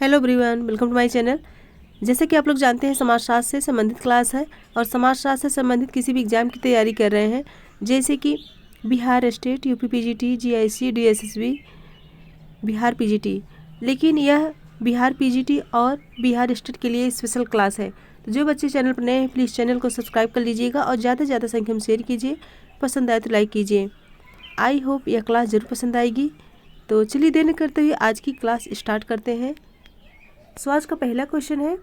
Hello everyone, welcome to my channel. जैसे कि आप लोग जानते हैं, समाजशास्त्र से संबंधित क्लास है और समाजशास्त्र से संबंधित किसी भी एग्जाम की तैयारी कर रहे हैं, जैसे कि Bihar state, UP PGT, GIC, DSSB, Bihar PGT. लेकिन यह बिहार पीजीटी और बिहार स्टेट के लिए स्पेशल क्लास है। तो जो बच्चे चैनल पर नए हैं, प्लीज़ चैनल को सब्सक्राइब कर लीजिएगा और ज़्यादा से ज़्यादा संख्या में शेयर कीजिए। पसंद आए तो लाइक कीजिए। आई होप यह क्लास ज़रूर पसंद आएगी। तो चलिए देर न करते हुए आज की क्लास स्टार्ट करते हैं। सो आज का पहला क्वेश्चन है,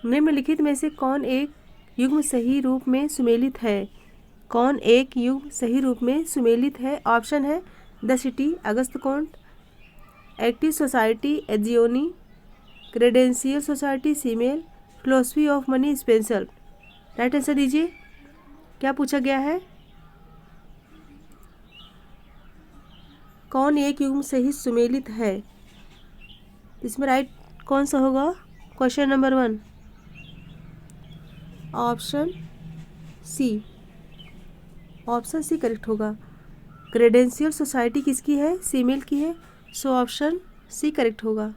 निम्नलिखित में से कौन एक युग्म सही रूप में सुमेलित है? कौन एक युग्म सही रूप में सुमेलित है? ऑप्शन है the city, Auguste Comte, active society, Etzioni, credential society, Simmel, philosophy of money, Spencer. Right answer दीजिए। क्या पूछा गया है? कौन एक युग्म सही सुमेलित है? इसमें राइट कौन सा होगा? Question number 1 option C. Option C correct होगा। क्रेडेंशियल सोसाइटी किसकी है? फीमेल की है। सो ऑप्शन सी करेक्ट होगा।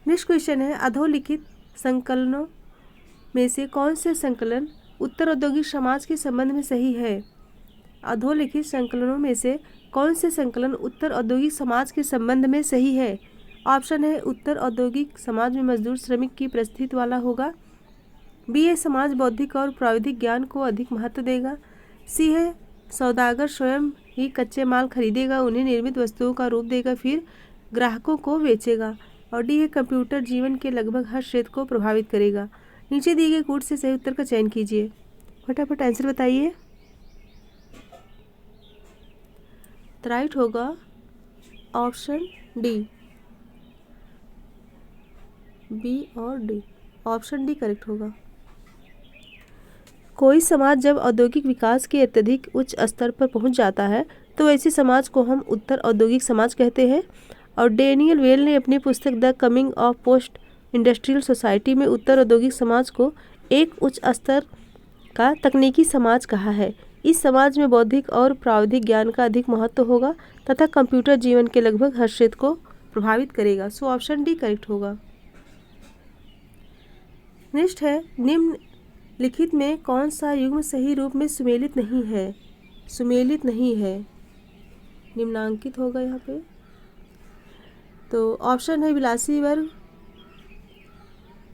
नेक्स्ट क्वेश्चन है, अधोलिखित संकलनों में से कौन से संकलन उत्तर औद्योगिक समाज के संबंध में सही है? अधोलिखित संकलनों में से कौन से संकलन उत्तर औद्योगिक समाज के संबंध में सही है? ऑप्शन है उत्तर औद्योगिक समाज में मजदूर श्रमिक की परिस्थिति वाला होगा। बी है समाज बौद्धिक और प्राविधिक ज्ञान को अधिक महत्व देगा। सी है सौदागर स्वयं ही कच्चे माल खरीदेगा, उन्हें निर्मित वस्तुओं का रूप देगा, फिर ग्राहकों को बेचेगा। और डी है कंप्यूटर जीवन के लगभग हर क्षेत्र को प्रभावित करेगा। नीचे दिए गए कूट से सही उत्तर का चयन कीजिए। फटाफट आंसर बताइए। राइट होगा ऑप्शन डी। बी और डी, ऑप्शन डी करेक्ट होगा। कोई समाज जब औद्योगिक विकास के अत्यधिक उच्च स्तर पर पहुंच जाता है तो ऐसे समाज को हम उत्तर औद्योगिक समाज कहते हैं। और डेनियल वेल ने अपनी पुस्तक the coming of post industrial society में उत्तर औद्योगिक समाज को एक उच्च स्तर का तकनीकी समाज कहा है। इस समाज में बौद्धिक और प्राविधिक ज्ञान का अधिक महत्व होगा तथा कंप्यूटर जीवन के लगभग हर क्षेत्र को प्रभावित करेगा। सो ऑप्शन डी करेक्ट होगा। नेक्स्ट है, निम्नलिखित में कौन सा युग्म सही रूप में सुमेलित नहीं है? सुमेलित नहीं है, निम्नांकित होगा यहाँ पे। तो ऑप्शन है विलासी वर्ग,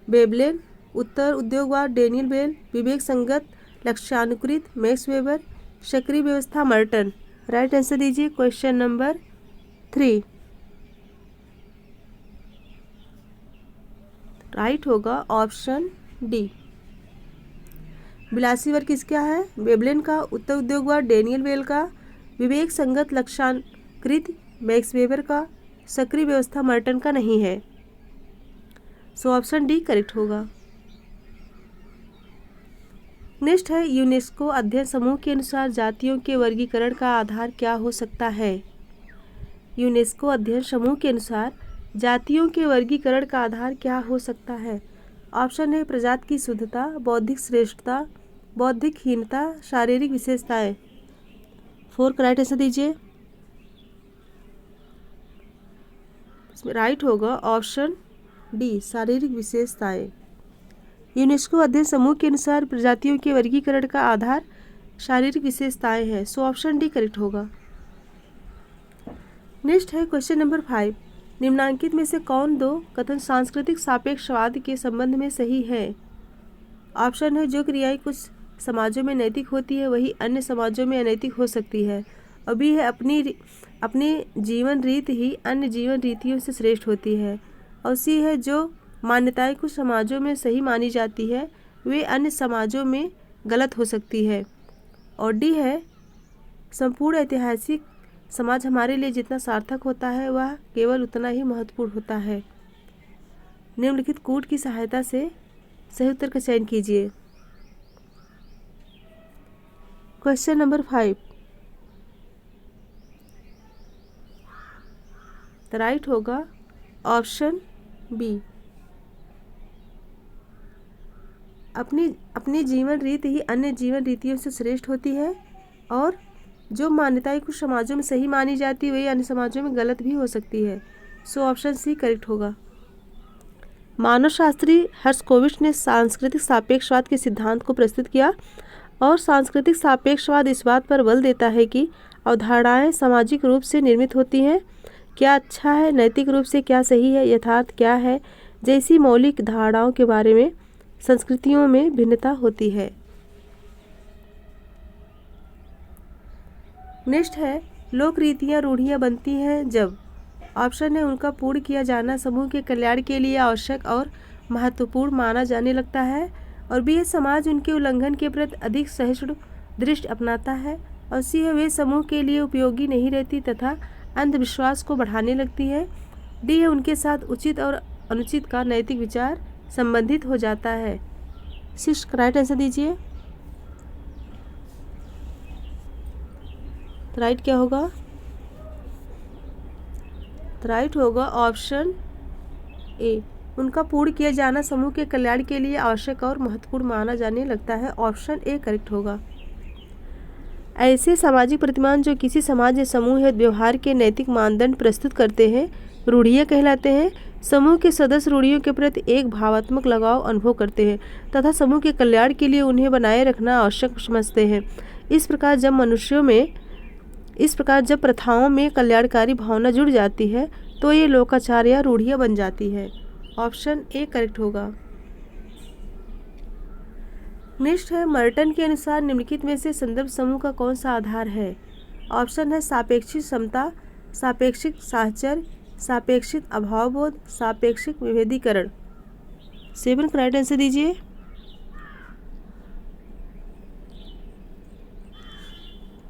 वेबलेन, उत्तर उद्योगवाद, डेनियल बेल, विवेक संगत लक्ष्यानुकृत, मैक्स वेबर, सक्रिय व्यवस्था, मर्टन। राइट आंसर दीजिए। क्वेश्चन नंबर 3 राइट होगा ऑप्शन डी। विलासी वर्ग किसका है? वेबलेन का, उत्तर उद्योगवाद डेनियल बेल का, विवेक संगत लक्ष्यानुकृत मैक्स वेबर का, सक्रिय व्यवस्था मर्टन का नहीं है। सो ऑप्शन डी करेक्ट होगा। नेक्स्ट है, यूनेस्को अध्ययन समूह के अनुसार जातियों के वर्गीकरण का आधार क्या हो सकता है? यूनेस्को अध्ययन समूह के अनुसार जातियों के वर्गीकरण का आधार क्या हो सकता है? ऑप्शन है प्रजाति की शुद्धता, बौद्धिक श्रेष्ठता, बौद्धिक हीनता, शारीरिक विशेषताएं। 4 का राइट आंसर दीजिए। इसमें राइट होगा ऑप्शन डी, शारीरिक विशेषताएं। यूनेस्को अध्ययन समूह के अनुसार प्रजातियों के वर्गीकरण का आधार शारीरिक विशेषताएं हैं। सो ऑप्शन डी करेक्ट होगा। नेक्स्ट है क्वेश्चन नंबर 5, निम्नांकित में से कौन दो कथन सांस्कृतिक सापेक्षवाद के संबंध में सही है? ऑप्शन है जो क्रियाएं कुछ समाजों में नैतिक होती है वही अन्य समाजों में अनैतिक हो सकती है। और बी है अपनी जीवन रीति ही अन्य जीवन रीतियों से श्रेष्ठ होती है। और सी है जो मान्यताएं कुछ समाजों में सही मानी जाती है वे अन्य समाजों में गलत हो सकती है। और डी है संपूर्ण ऐतिहासिक समाज हमारे लिए जितना सार्थक होता है वह केवल उतना ही महत्वपूर्ण होता है। निम्नलिखित कूट की सहायता से सही उत्तर का चयन कीजिए। क्वेश्चन नंबर 5 राइट होगा ऑप्शन बी। अपनी जीवन रीति ही अन्य जीवन रीतियों से श्रेष्ठ होती है और जो मान्यताएं कुछ समाजों में सही मानी जाती है वही अन्य समाजों में गलत भी हो सकती है। सो ऑप्शन सी करेक्ट होगा। मानवशास्त्री हर्स्कोविच ने सांस्कृतिक सापेक्षवाद के सिद्धांत को प्रस्तुत किया और सांस्कृतिक सापेक्षवाद इस बात पर बल देता है कि अवधारणाएं सामाजिक रूप से निर्मित होती हैं, क्या अच्छा है, नैतिक रूप से क्या सही है, यथार्थ क्या है, जैसी मौलिक धारणाओं के बारे में संस्कृतियों में भिन्नता होती है। नेक्स्ट है, लोक रीतियाँ रूढ़ियाँ बनती हैं जब ऑप्शन है उनका पूर्ण किया जाना समूह के कल्याण के लिए आवश्यक और महत्वपूर्ण माना जाने लगता है, और बी है समाज उनके उल्लंघन के प्रति अधिक सहिष्णु दृष्टि अपनाता है, और सी है वे समूह के लिए उपयोगी नहीं रहती तथा अंधविश्वास को बढ़ाने लगती है, डी है उनके साथ उचित और अनुचित का नैतिक विचार संबंधित हो जाता है। सिक्स राइट आंसर दीजिए। राइट क्या होगा? राइट होगा ऑप्शन ए, उनका पूर्ण किया जाना समूह के कल्याण के लिए आवश्यक और महत्वपूर्ण माना जाने लगता है। ऑप्शन ए करेक्ट होगा। ऐसे सामाजिक प्रतिमान जो किसी समाज या समूह या व्यवहार के नैतिक मानदंड प्रस्तुत करते हैं रूढ़ियाँ कहलाते हैं। समूह के सदस्य रूढ़ियों के प्रति एक भावात्मक लगाव अनुभव करते हैं तथा समूह के कल्याण के लिए उन्हें बनाए रखना आवश्यक समझते हैं। इस प्रकार जब प्रथाओं में कल्याणकारी भावना जुड़ जाती है तो ये लोकाचार या रूढ़ियाँ बन जाती है। ऑप्शन ए करेक्ट होगा। नेक्स्ट है, मर्टन के अनुसार निम्नलिखित में से संदर्भ समूह का कौन सा आधार है? ऑप्शन है सापेक्षिक समता, सापेक्षिक साहचर्य, सापेक्षिक अभावबोध, सापेक्षिक विभेदीकरण। 7 का राइट आंसर दीजिए।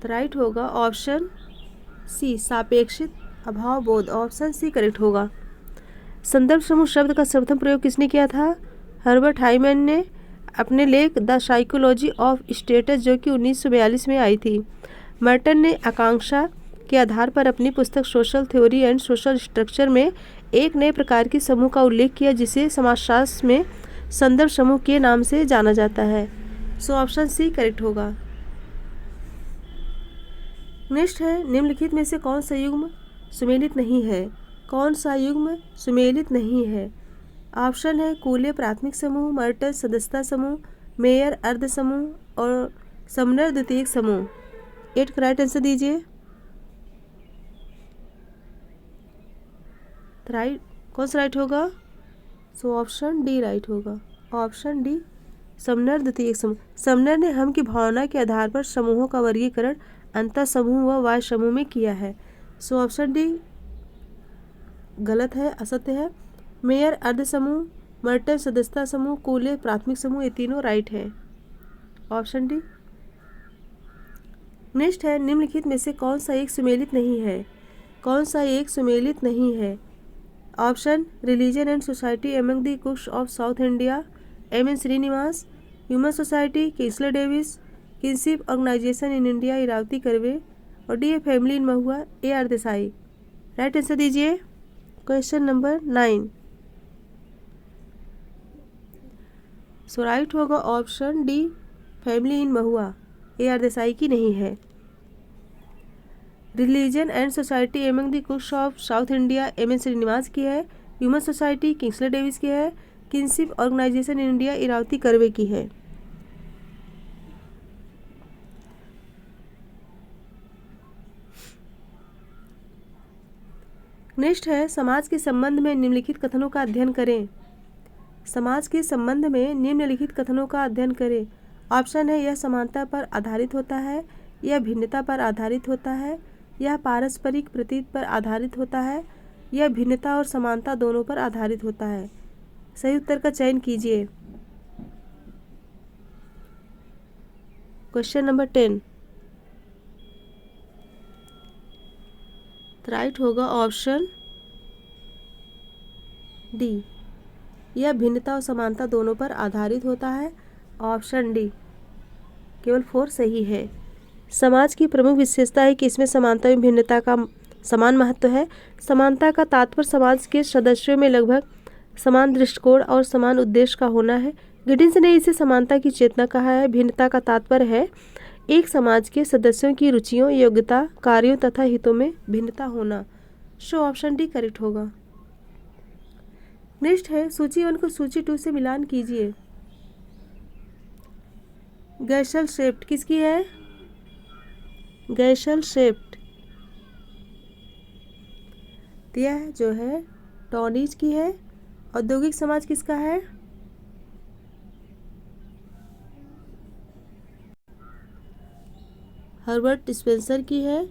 राइट होगा ऑप्शन सी सापेक्षिक अभावबोध। ऑप्शन सी करेक्ट होगा। संदर्भ समूह शब्द का सर्वप्रथम प्रयोग किसने किया था? हर्बर्ट हाइमन ने अपने लेख द साइकोलॉजी ऑफ स्टेटस जो कि 1942 में आई थी। मर्टन ने आकांक्षा के आधार पर अपनी पुस्तक social theory and social structure में एक नए प्रकार की समूह का उल्लेख किया जिसे समाजशास्त्र में संदर्भ समूह के नाम से जाना जाता है। सो ऑप्शन सी करेक्ट होगा। नेक्स्ट है, निम्नलिखित में से कौन सा युग्म सुमेलित नहीं है? कौन सा युग्म सुमेलित नहीं है? ऑप्शन है कूले प्राथमिक समूह, मर्टन सदस्यता समूह, मेयर अर्ध समूह और समनर द्वितीयक समूह। 8 का राइट आंसर दीजिए। राइट कौन सा राइट होगा? सो ऑप्शन डी राइट होगा। ऑप्शन डी समनर द्वितीयक समूह। समनर ने हम की भावना के आधार पर समूहों का वर्गीकरण अंतर समूह व वाय समूह में किया है। सो ऑप्शन डी गलत है, असत्य है। मेयर अर्ध समूह, मर्टन सदस्यता समूह, कूले प्राथमिक समूह, ये तीनों राइट है। Option D. नेक्स्ट है, निम्नलिखित में से कौन सा एक सुमेलित नहीं है? कौन सा एक सुमेलित नहीं है? Option religion and society among the cooks of south India, M N Srinivas, human society Kingsley Davis, kinship organisation in India Iravati Karve, और D A family in Mahua A R Desai. Right answer दीजिए। Question number 9। सो राइट होगा option D family in Mahua A R Desai की नहीं है। Religion and society among the cooks of south India M N Srinivas की है। Human society Kingsley Davis की है। Kinship organisation in India Iravati Karve की है। नेक्स्ट है, समाज के संबंध में निम्नलिखित कथनों का अध्ययन करें। समाज के संबंध में निम्नलिखित कथनों का अध्ययन करें। ऑप्शन है यह समानता पर आधारित होता है, यह भिन्नता पर आधारित होता है, यह पारस्परिक प्रतीत पर आधारित होता है, यह भिन्नता और समानता दोनों पर आधारित होता है। सही उत्तर का चयन कीजिए। Question number 10। राइट होगा ऑप्शन डी, यह भिन्नता और समानता दोनों पर आधारित होता है। ऑप्शन डी केवल 4 सही है। समाज की प्रमुख विशेषता है कि इसमें समानता एवं भिन्नता का समान महत्व है। समानता का तात्पर्य समाज के सदस्यों में लगभग समान दृष्टिकोण और समान उद्देश्य का होना है। गिडिंस ने इसे समानता की चेतना कहा है। भिन्नता का तात्पर्य है एक समाज के सदस्यों की रुचियों, योग्यता, कार्यों तथा हितों में भिन्नता होना। सो ऑप्शन डी करेक्ट होगा। नेक्स्ट है सूची 1 को सूची 2 से मिलान कीजिए। गैशल शेफ्ट किसकी है? गैशल शेफ्ट दिया है जो है टॉनीज की है। औद्योगिक समाज किसका है? हर्बर्ट स्पेंसर की है।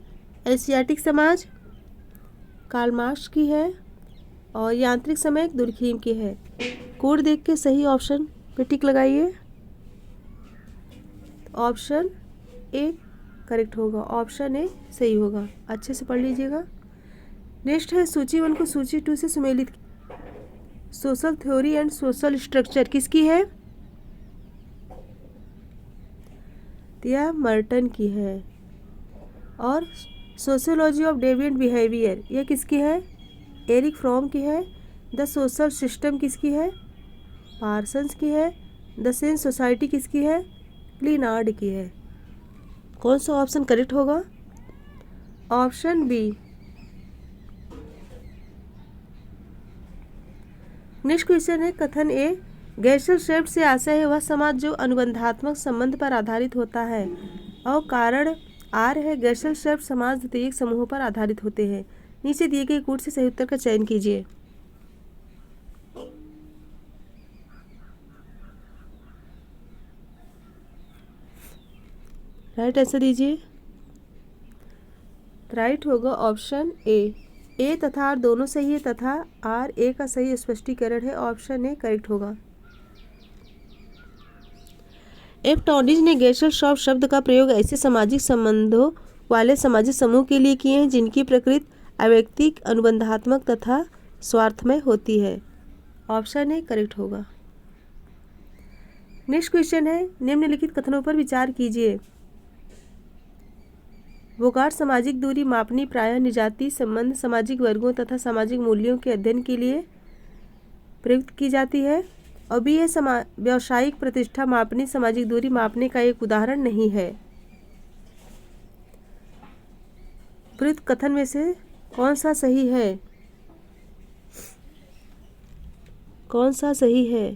एशियाटिक समाज कार्ल मार्क्स की है। और यांत्रिक समय दुर्खीम की है। कोड देख के सही ऑप्शन पे टिक लगाइए। ऑप्शन ए करेक्ट होगा, ऑप्शन ए सही होगा, अच्छे से पढ़ लीजिएगा। नेक्स्ट है सूची 1 को सूची 2 से सुमेलित। Social theory and social structure किसकी है? दिया मर्टन की है। और सोशियोलॉजी ऑफ डेविएंट बिहेवियर यह किसकी है? एरिक फ्रॉम की है। द सोशल सिस्टम किसकी है? पार्सन्स की है। द सेंस सोसाइटी किसकी है? लिनार्ड की है। कौन सा ऑप्शन करेक्ट होगा? Option B. नेक्स्ट क्वेश्चन है कथन ए। गैशल शेफ्ट से आशय है वह समाज जो अनुबंधात्मक संबंध पर आधारित होता है। और कारण आर है गैशल शेफ्ट समाज द्वितीयक समूहों पर आधारित होते हैं। नीचे दिए गए कोड से सही उत्तर का चयन कीजिए। राइट आंसर दीजिए। राइट होगा ऑप्शन ए तथा आर दोनों सही है तथा आर ए का सही स्पष्टीकरण है। ऑप्शन ए करेक्ट होगा। एफ टॉनिज ने गैशल शेफ्ट शब्द का प्रयोग ऐसे सामाजिक संबंधों वाले सामाजिक समूह के लिए किए हैं जिनकी प्रकृति अवैयक्तिक, अनुबंधात्मक तथा स्वार्थमय होती है। ऑप्शन ए करेक्ट होगा। नेक्स्ट क्वेश्चन है निम्नलिखित कथनों पर विचार कीजिए। वोगाट सामाजिक दूरी मापनी प्रायः निजातीय संबंध, सामाजिक वर्गों तथा सामाजिक मूल्यों के अध्ययन के लिए प्रयुक्त की जाती है। और बी ए व्यावसायिक प्रतिष्ठा मापनी सामाजिक दूरी मापने का एक उदाहरण नहीं है। प्रयुक्त कथन में से कौन सा सही है? कौन सा सही है?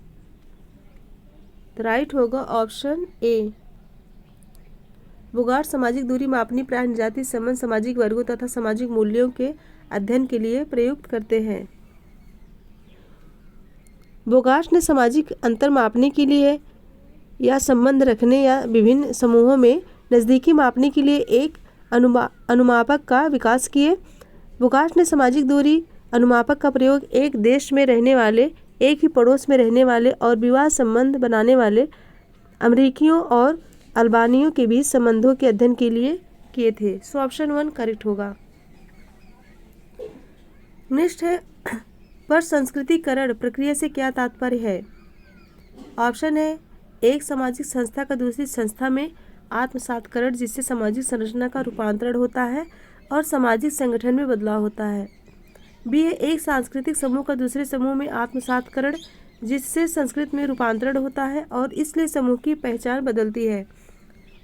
तो राइट होगा ऑप्शन ए। वोगाट सामाजिक दूरी मापनी प्रायः निजातीय संबंध, सामाजिक वर्गों तथा सामाजिक मूल्यों के अध्ययन के लिए प्रयुक्त करते हैं। वोगाट ने सामाजिक अंतर मापने के लिए या संबंध रखने या विभिन्न समूहों में नज़दीकी मापने के लिए एक अनुमापक का विकास किए। वोगाट ने सामाजिक दूरी अनुमापक का प्रयोग एक देश में रहने वाले, एक ही पड़ोस में रहने वाले और विवाह संबंध बनाने वाले अमेरिकियों और अल्बानियों के बीच संबंधों के अध्ययन के लिए किए थे। सो ऑप्शन 1 करेक्ट होगा। नेक्स्ट है पर संस्कृतिकरण प्रक्रिया से क्या तात्पर्य है? ऑप्शन है एक सामाजिक संस्था का दूसरी संस्था में आत्मसातकरण जिससे सामाजिक संरचना का रूपांतरण होता है और सामाजिक संगठन में बदलाव होता है। बी है एक सांस्कृतिक समूह का दूसरे समूह में आत्मसातकरण जिससे संस्कृति में रूपांतरण होता है और इसलिए समूह की पहचान बदलती है।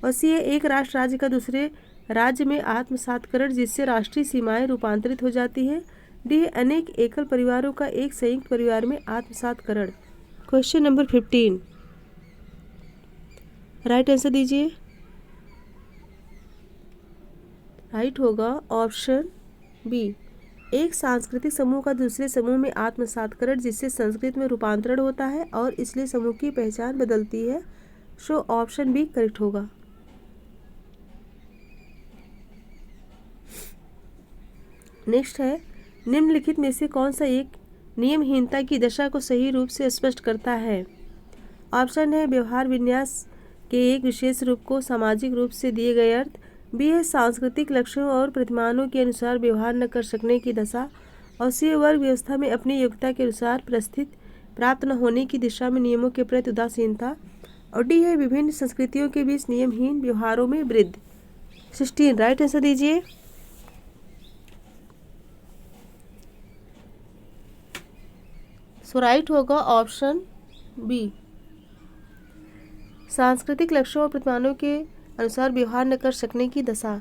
और सी है एक राष्ट्र राज्य का दूसरे राज्य में आत्मसातकरण जिससे राष्ट्रीय सीमाएं रूपांतरित हो जाती हैं। डी है अनेक एकल परिवारों का एक संयुक्त परिवार में आत्मसातकरण। क्वेश्चन नंबर 15 राइट आंसर दीजिए। राइट होगा ऑप्शन बी। एक सांस्कृतिक समूह का दूसरे समूह में आत्मसातकरण जिससे संस्कृति में रूपांतरण होता है और इसलिए समूह की पहचान बदलती है। सो ऑप्शन बी करेक्ट होगा। नेक्स्ट है निम्नलिखित में से कौन सा एक नियमहीनता की दशा को सही रूप से स्पष्ट करता है? ऑप्शन है व्यवहार विन्यास के एक विशेष रूप को सामाजिक रूप से दिए गए अर्थ। बी है सांस्कृतिक लक्ष्यों और प्रतिमानों के अनुसार व्यवहार न कर सकने की दशा। और सी वर्ग व्यवस्था में अपनी योग्यता के अनुसार परिस्थिति प्राप्त न होने की दिशा में नियमों के प्रति उदासीनता। और डी है विभिन्न संस्कृतियों के बीच नियमहीन व्यवहारों में वृद्धि। 16 राइट आंसर दीजिए। सो राइट होगा ऑप्शन बी। सांस्कृतिक लक्ष्यों और प्रतिमानों के अनुसार व्यवहार न कर सकने की दशा।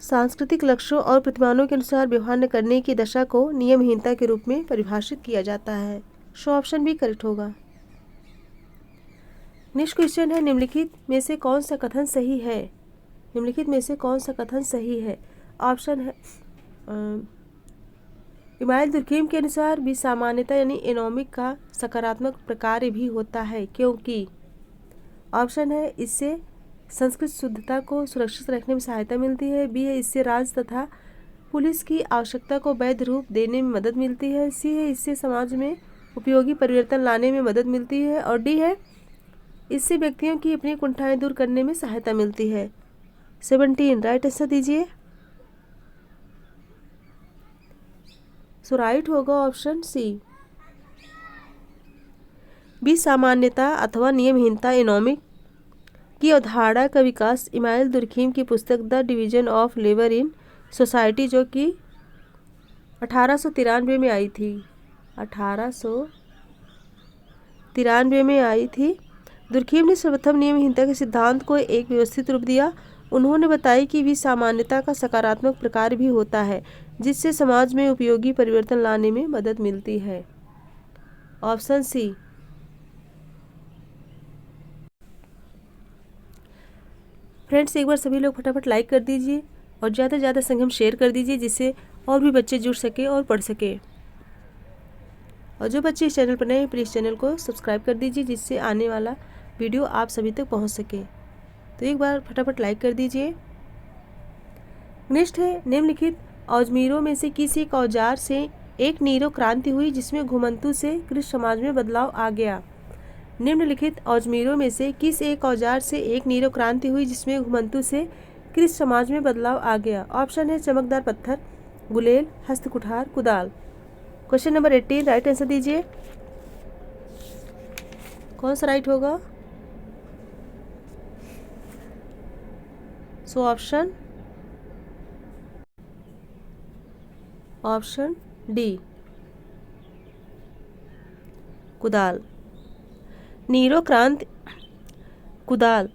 सांस्कृतिक लक्ष्यों और प्रतिमानों के अनुसार व्यवहार न करने की दशा को नियमहीनता के रूप में परिभाषित किया जाता है। सो ऑप्शन भी करेक्ट होगा। नेक्स्ट क्वेश्चन है, निम्नलिखित में से कौन सा कथन सही है? निम्नलिखित में से कौन सा कथन सही है? ऑप्शन है इमाइल दुर्कheim के अनुसार भी सामान्यता यानी एनोमिक का सकारात्मक प्रकार भी होता है, क्योंकि ऑप्शन है इससे संस्कृत शुद्धता को सुरक्षित रखने में सहायता मिलती है, बी है इससे राज्य तथा पुलिस की आवश्यकता को वैध रूप देने में मदद मिलती है, सी है इससे समाज में उपयोगी परिवर्तन लाने में मदद मिलती है, और डी है इससे व्यक्तियों की अपनी कुंठाएं दूर करने में सहायता मिलती है। 17 राइट आंसर दीजिए। सो राइट होगा ऑप्शन सी, बी सामान्यता अथवा नियमहीनता एनोमिक की अवधारणा का विकास इमाइल दुर्कheim की पुस्तक the division of labour in society जो कि 1893 में आई थी, 1893 में आई थी। दुर्कheim ने सर्वप्रथम नियमहीनता के सिद्धांत को एक व्यवस्थित रूप दिया। उन्होंने बताया कि भी सामान्यता का सकारात्मक प्रकार भी होता है, जिससे समाज में उपयोगी परिवर्तन लाने में मदद मिलती है। Option C. फ्रेंड्स, एक बार सभी लोग फटाफट लाइक कर दीजिए और ज़्यादा से ज़्यादा संख्या में शेयर कर दीजिए, जिससे और भी बच्चे जुड़ सके और पढ़ सके। और जो बच्चे इस चैनल पर नए हैं प्लीज़ चैनल को सब्सक्राइब कर दीजिए, जिससे आने वाला वीडियो आप सभी तक पहुंच सके। तो एक बार फटाफट लाइक कर दीजिए। नेक्स्ट है, निम्नलिखित औजमेरों में से किसी एक औजार से एक नीरो क्रांति हुई जिसमें घुमंतू से कृषि समाज में बदलाव आ गया। निम्नलिखित औजमेरों में से किस एक औजार से एक नीरो क्रांति हुई जिसमें घुमंतू से कृषि समाज में बदलाव आ गया। ऑप्शन है चमकदार पत्थर, गुलेल, हस्तकुठार, कुदाल। क्वेश्चन नंबर 18 राइट आंसर दीजिए। कौन सा राइट होगा? सो ऑप्शन डी कुदाल। नीरो क्रांति कुदाल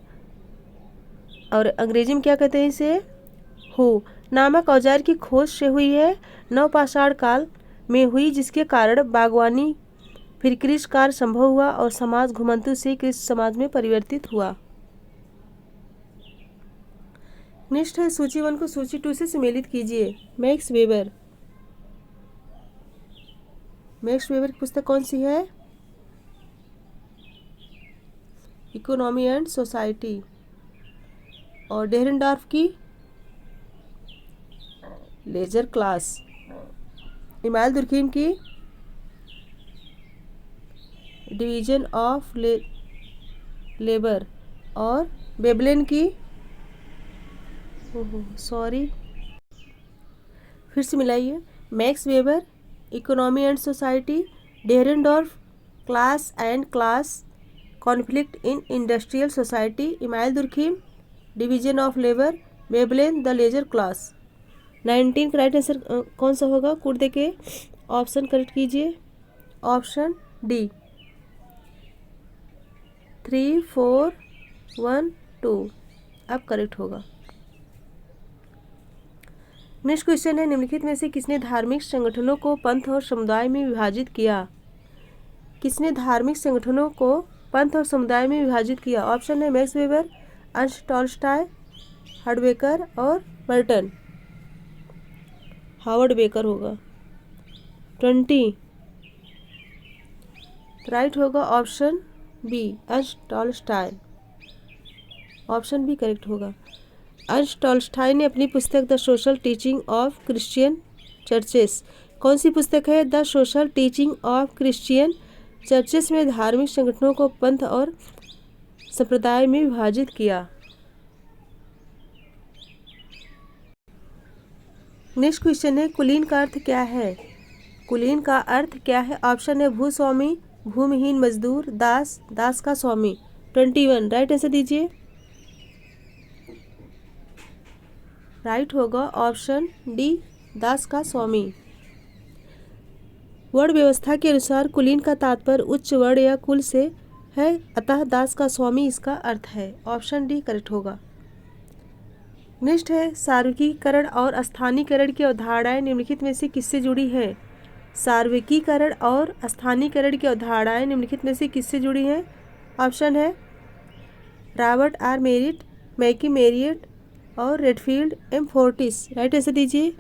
और अंग्रेजी में क्या कहते हैं इसे, हो नामक औजार की खोज से हुई है। नवपाषाण काल में हुई, जिसके कारण बागवानी फिर कृषि कार्य संभव हुआ और समाज घुमंतू से कृषि समाज में परिवर्तित हुआ। नेक्स्ट है, सूची 1 को सूची 2 से सम्मिलित कीजिए। Max weber. मैक्स वेबर की पुस्तक कौन सी है? Economy and society. और डेहरेनडॉर्फ की लेजर क्लास। इमाइल दुर्कheim की डिवीजन ऑफ लेबर। और वेबलेन की फिर से मिलाइए। Max Weber economy and society, Dahrendorf class and class conflict in industrial society, Emile Durkheim division of labour, Veblen the leisure class. 19 का right answer कौन सा होगा? कोड देके ऑप्शन करेक्ट कीजिए। ऑप्शन डी 3, 4, 1, 2 अब करेक्ट होगा। नेक्स्ट क्वेश्चन है, निम्नलिखित में से किसने धार्मिक संगठनों को पंथ और समुदाय में विभाजित किया? किसने धार्मिक संगठनों को पंथ और समुदाय में विभाजित किया? ऑप्शन है मैक्स वेबर, अंश टॉलस्टॉय, हार्डबेकर और मर्टन। हावर्ड बेकर होगा। 20 राइट होगा ऑप्शन बी अंश टॉलस्टॉय। ऑप्शन बी करेक्ट होगा। अंश टॉलस्टॉय ने अपनी पुस्तक the social teaching of Christian churches, कौन सी पुस्तक है? The social teaching of Christian churches में धार्मिक संगठनों को पंथ और संप्रदाय में विभाजित किया। नेक्स्ट क्वेश्चन है, कुलीन का अर्थ क्या है? कुलीन का अर्थ क्या है? ऑप्शन है भूस्वामी, भूमिहीन मजदूर, दास, दास का स्वामी। 21 राइट आंसर दीजिए। राइट होगा ऑप्शन डी दास का स्वामी। वर्ण व्यवस्था के अनुसार कुलीन का तात्पर्य उच्च वर्ण या कुल से है, अतः दास का स्वामी इसका अर्थ है। ऑप्शन डी करेक्ट होगा। नेक्स्ट है सार्वत्रिकीकरण और स्थानीयकरण की अवधारणाएं निम्नलिखित में से किससे जुड़ी हैं? सार्वत्रिकीकरण और स्थानीयकरण की अवधारणाएं निम्नलिखित में से किससे जुड़ी हैं? ऑप्शन है Robert R Merton, McKim Marriott और Redfield M Fortes. Right answer दीजिए।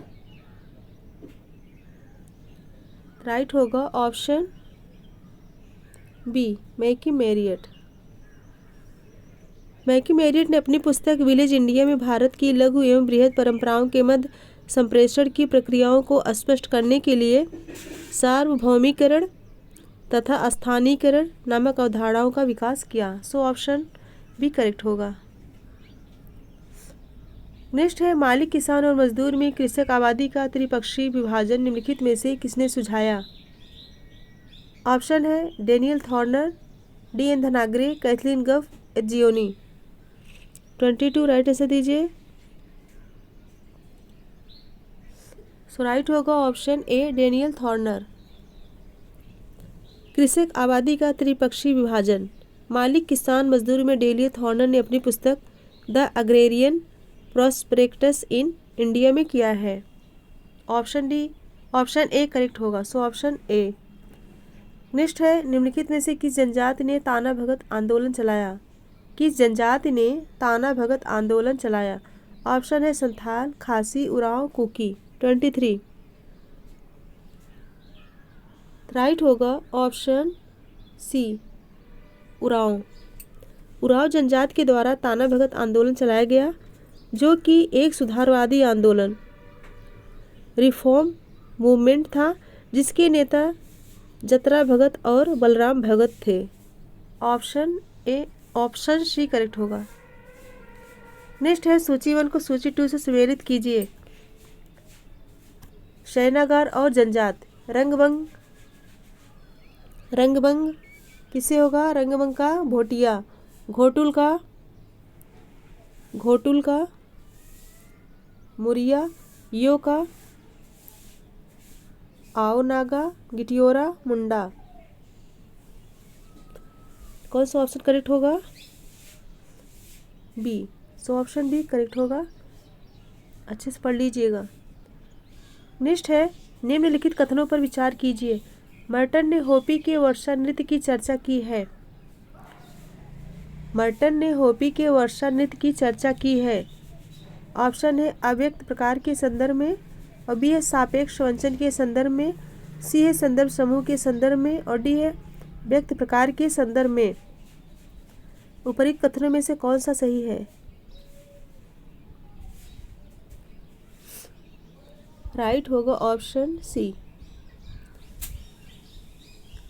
राइट होगा option B, McKim Marriott. McKim Marriott ने अपनी पुस्तक विलेज इंडिया में भारत की लघु एवं बृहद परंपराओं के मध्य संप्रेषण की प्रक्रियाओं को स्पष्ट करने के लिए सार्वभौमिकरण तथा स्थानीयकरण नामक अवधारणाओं का विकास किया। सो ऑप्शन भी करेक्ट होगा। नेक्स्ट है मालिक, किसान और मजदूर में कृषक आबादी का त्रिपक्षीय विभाजन निम्नलिखित में से किसने सुझाया? ऑप्शन है डेनियल थॉर्नर, डी एन धनाग्रे, कैथलीन गफ, एजियोनी। 22 राइट आंसर दीजिए। सो राइट होगा ऑप्शन ए, डेनियल थॉर्नर। कृषक आबादी का त्रिपक्षीय विभाजन मालिक, किसान, मजदूर में डेनियल थॉर्नर ने अपनी पुस्तक the agrarian prospects in India में किया है। Option D, option A correct होगा। So option A. नेक्स्ट है निम्नलिखित में से किस जनजाति ने ताना भगत आंदोलन चलाया? किस जनजाति ने ताना भगत आंदोलन चलाया? ऑप्शन है संथाल, खासी, उरांव, कुकी। 23 राइट होगा ऑप्शन सी, उरांव। उरांव जनजाति के द्वारा ताना भगत आंदोलन चलाया गया, जो कि एक सुधारवादी आंदोलन रिफॉर्म मूवमेंट था, जिसके नेता जतरा भगत और बलराम भगत थे। Option A, option C correct होगा। नेक्स्ट है सूची 1 को सूची 2 से सुमेलित कीजिए। शयनागार और जनजात। रंगभंग, रंगभंग किसे होगा? रंगभंग का भोटिया। घोटुल का, घोटुल का मुरिया। यो का आओ नागा, गिटियोरा, मुंडा। कौन सा ऑप्शन करेक्ट होगा? B. So option B correct होगा। अच्छे से पढ़ लीजिएगा। नेक्स्ट है निम्नलिखित कथनों पर विचार कीजिए। मर्टन ने होपी के वर्षा नृत्य की चर्चा की है। मर्टन ने होपी के वर्षा नृत्य की चर्चा की है। ऑप्शन है अव्यक्त प्रकार के संदर्भ में, और बी है सापेक्ष वंचन के संदर्भ में, सी है संदर्भ समूह के संदर्भ में, और डी है व्यक्त प्रकार के संदर्भ में। उपरोक्त कथनों में से कौन सा सही है? राइट होगा ऑप्शन सी,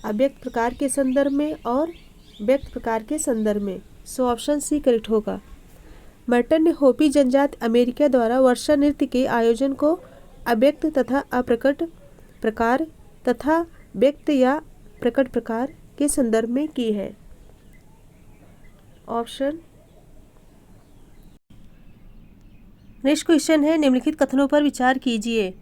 अव्यक्त प्रकार के संदर्भ में और व्यक्त प्रकार के संदर्भ में। सो ऑप्शन सी करेक्ट होगा। मर्टन ने होपी जनजाति अमेरिका द्वारा वर्षा नृत्य के आयोजन को अव्यक्त तथा अप्रकट प्रकार तथा व्यक्त या प्रकट प्रकार के संदर्भ में की है। ऑप्शन। नेक्स्ट क्वेश्चन है निम्नलिखित कथनों पर विचार कीजिए।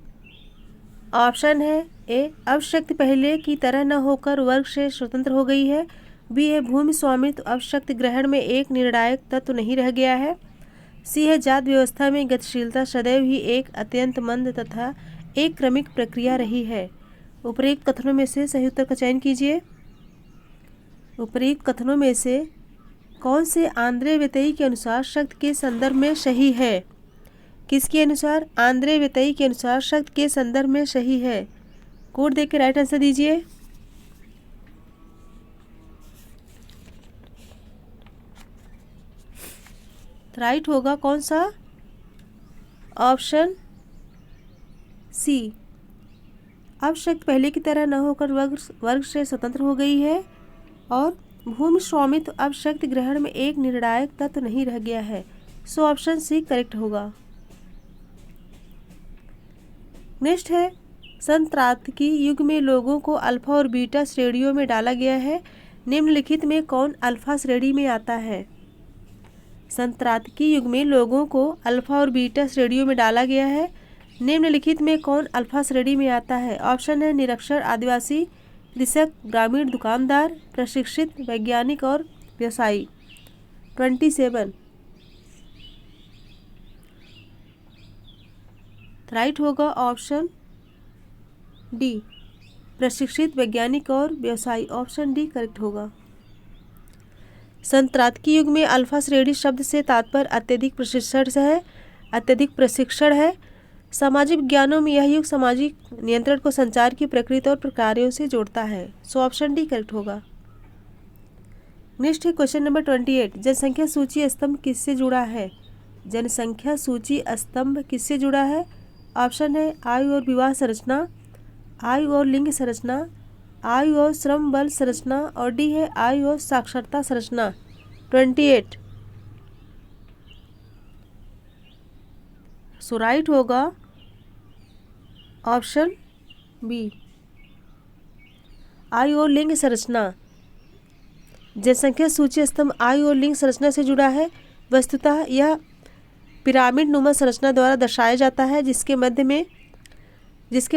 ऑप्शन है ए, अब शक्ति पहले की तरह न होकर वर्ग से स्वतंत्र हो गई है। बी है भूमि स्वामित्व अब शक्ति ग्रहण में एक निर्णायक तत्व नहीं रह गया है। सी है जात व्यवस्था में गतिशीलता सदैव ही एक अत्यंत मंद तथा एक क्रमिक प्रक्रिया रही है। उपरोक्त कथनों में से सही उत्तर का चयन कीजिए। उपरोक्त कथनों में से कौन से आंद्रे वेतेई के अनुसार शक्ति के संदर्भ में सही है? किसके अनुसार? आंद्रे वेतेई के अनुसार शक्ति के संदर्भ में सही है। कोड देख के राइट आंसर दीजिए। राइट होगा कौन सा? ऑप्शन सी, अब शक्ति पहले की तरह न होकर वर्ग से स्वतंत्र हो गई है, और भूमि स्वामित्व अब शक्ति ग्रहण में एक निर्णायक तत्व नहीं रह गया है। सो ऑप्शन सी करेक्ट होगा। नेक्स्ट है संत्रात्मकी युग में लोगों को अल्फा और बीटा श्रेणियों में डाला गया है। निम्नलिखित में कौन अल्फा श्रेणी में आता है? संत्रात्मकी युग में लोगों को अल्फा और बीटा श्रेणियों में डाला गया है। निम्नलिखित में कौन अल्फा श्रेणी में आता है? ऑप्शन है निरक्षर आदिवासी, कृषक, ग्रामीण, दुकानदार, प्रशिक्षित, वैज्ञानिक और व्यवसायी। 27 राइट होगा ऑप्शन डी, प्रशिक्षित वैज्ञानिक और व्यवसायी। ऑप्शन डी करेक्ट होगा। संत्रात्की युग में अल्फा श्रेणी शब्द से तात्पर्य अत्यधिक प्रशिक्षण है। सामाजिक विज्ञानों में यह युग सामाजिक नियंत्रण को संचार की प्रकृति और प्रकारों से जोड़ता है। सो ऑप्शन डी करेक्ट होगा। नेक्स्ट है क्वेश्चन नंबर 28। जनसंख्या सूची स्तंभ किससे जुड़ा है? जनसंख्या सूची स्तंभ किससे जुड़ा है? ऑप्शन है आयु और विवाह संरचना, आयु और लिंग संरचना, आयु और श्रम बल संरचना, और डी है आयु और साक्षरता संरचना। 28। सो राइट होगा ऑप्शन बी, आयु और लिंग संरचना। जनसंख्या सूची स्तंभ आयु और लिंग संरचना से जुड़ा है। वस्तुतः यह पिरामिड नुमा संरचना द्वारा दर्शाया जाता है, जिसके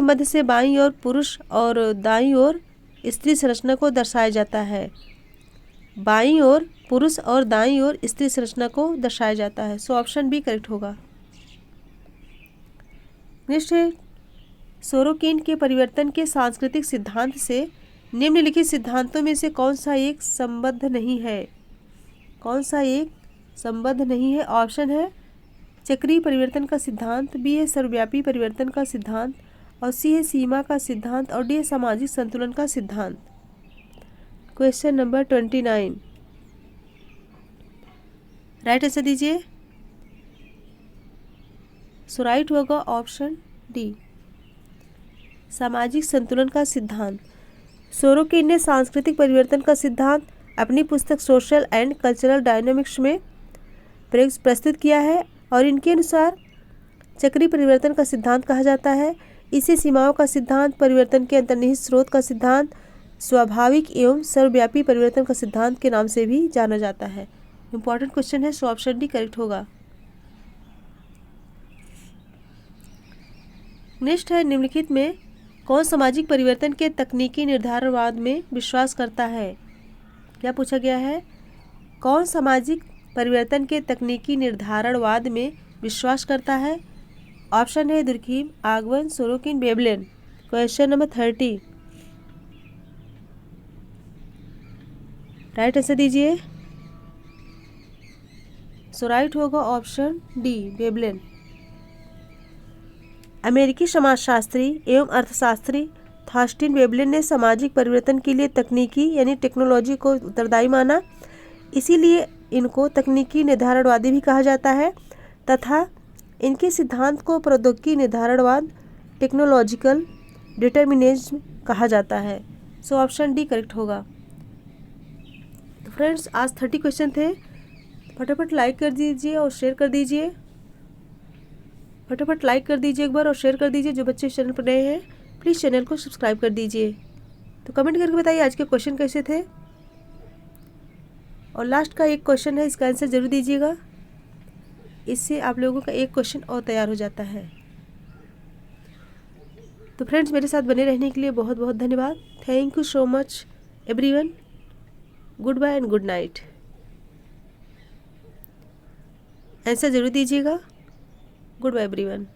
मध्य से बाईं ओर पुरुष और दाईं ओर स्त्री संरचना को दर्शाया जाता है। बाईं ओर पुरुष और दाईं ओर स्त्री संरचना को दर्शाया जाता है। सो ऑप्शन बी करेक्ट होगा। नेक्स्ट है सोरोकिन के परिवर्तन के सांस्कृतिक सिद्धांत से निम्नलिखित सिद्धांतों में से कौन सा एक संबद्ध नहीं है? कौन सा एक संबद्ध नहीं है? ऑप्शन है चक्रीय परिवर्तन का सिद्धांत, बी है सर्वव्यापी परिवर्तन का सिद्धांत, और सी है सीमा का सिद्धांत, और डी है सामाजिक संतुलन का सिद्धांत। Question number 29। राइट आंसर दीजिए। सो राइट होगा ऑप्शन डी, सामाजिक संतुलन का सिद्धांत। सोरोकिन ने सांस्कृतिक परिवर्तन का सिद्धांत अपनी पुस्तक सोशल एंड कल्चरल डायनामिक्स में प्रस्तुत किया है, और इनके अनुसार चक्रीय परिवर्तन का सिद्धांत कहा जाता है। इसे सीमाओं का सिद्धांत, परिवर्तन के अंतर्निहित स्रोत का सिद्धांत, स्वाभाविक एवं सर्वव्यापी परिवर्तन का सिद्धांत के नाम से भी जाना जाता है। इंपॉर्टेंट क्वेश्चन है, सो ऑप्शन डी करेक्ट होगा। नेक्स्ट है निम्नलिखित में कौन सामाजिक परिवर्तन के तकनीकी निर्धारणवाद में विश्वास करता है? क्या पूछा गया है? कौन सामाजिक परिवर्तन के तकनीकी निर्धारणवाद में विश्वास करता है? ऑप्शन है Durkheim, Ogburn, Sorokin, Veblen. Question number 30। Right answer दीजिए। सो राइट होगा ऑप्शन डी, वेबलेन। अमेरिकी समाजशास्त्री एवं अर्थशास्त्री थॉर्स्टीन वेबलेन ने सामाजिक परिवर्तन के लिए तकनीकी यानी टेक्नोलॉजी को उत्तरदायी माना, इसीलिए इनको तकनीकी निर्धारणवादी भी कहा जाता है, तथा इनके सिद्धांत को प्रौद्योगिकी निर्धारणवाद, टेक्नोलॉजिकल डिटर्मिनिज्म कहा जाता है। सो ऑप्शन डी करेक्ट होगा। तो फ्रेंड्स, आज 30 क्वेश्चन थे। फटाफट लाइक कर दीजिए और शेयर कर दीजिए। फटाफट लाइक कर दीजिए एक बार और शेयर कर दीजिए। जो बच्चे चैनल पर नए हैं प्लीज़ चैनल को सब्सक्राइब कर दीजिए। तो कमेंट करके बताइए आज के क्वेश्चन कैसे थे। और लास्ट का एक क्वेश्चन है, इसका आंसर जरूर दीजिएगा। इससे आप लोगों का एक क्वेश्चन और तैयार हो जाता है। तो फ्रेंड्स, मेरे साथ बने रहने के लिए बहुत बहुत धन्यवाद। Thank you so much everyone. Goodbye and good night. Answer जरूर दीजिएगा। Goodbye everyone.